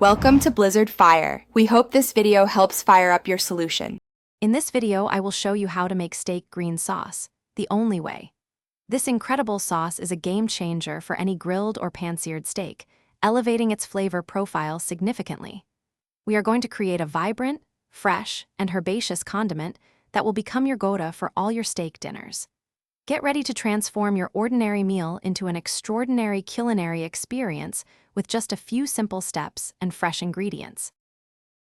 Welcome to Blizzard Fire. We hope this video helps fire up your solution. In this video, I will show you how to make steak green sauce, the only way. This incredible sauce is a game changer for any grilled or pan-seared steak, elevating its flavor profile significantly. We are going to create a vibrant, fresh, and herbaceous condiment that will become your go-to for all your steak dinners. Get ready to transform your ordinary meal into an extraordinary culinary experience with just a few simple steps and fresh ingredients.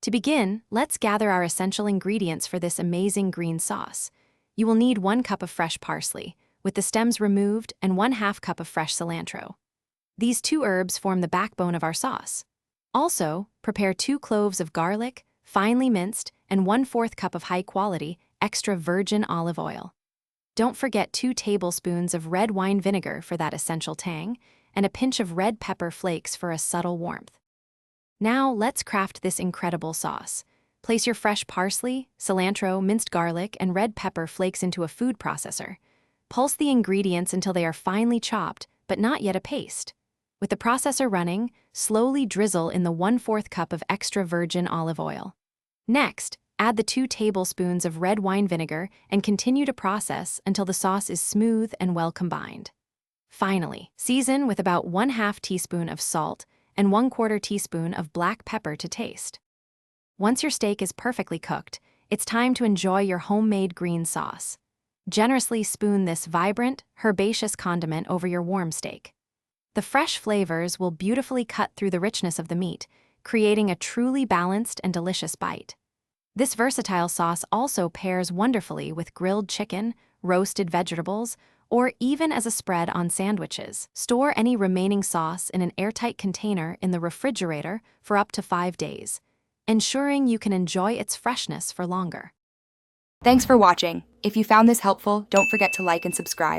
To begin, let's gather our essential ingredients for this amazing green sauce. You will need 1 cup of fresh parsley, with the stems removed, and 1/2 cup of fresh cilantro. These 2 herbs form the backbone of our sauce. Also, prepare 2 cloves of garlic, finely minced, and 1/4 cup of high-quality, extra virgin olive oil. Don't forget 2 tablespoons of red wine vinegar for that essential tang, and a pinch of red pepper flakes for a subtle warmth. Now, let's craft this incredible sauce. Place your fresh parsley, cilantro, minced garlic, and red pepper flakes into a food processor. Pulse the ingredients until they are finely chopped, but not yet a paste. With the processor running, slowly drizzle in the 1/4 cup of extra virgin olive oil. Next, add the 2 tablespoons of red wine vinegar and continue to process until the sauce is smooth and well combined. Finally, season with about 1/2 teaspoon of salt and 1/4 teaspoon of black pepper to taste. Once your steak is perfectly cooked, it's time to enjoy your homemade green sauce. Generously spoon this vibrant, herbaceous condiment over your warm steak. The fresh flavors will beautifully cut through the richness of the meat, creating a truly balanced and delicious bite. This versatile sauce also pairs wonderfully with grilled chicken, roasted vegetables, or even as a spread on sandwiches. Store any remaining sauce in an airtight container in the refrigerator for up to 5 days, ensuring you can enjoy its freshness for longer. Thanks for watching. If you found this helpful, don't forget to like and subscribe.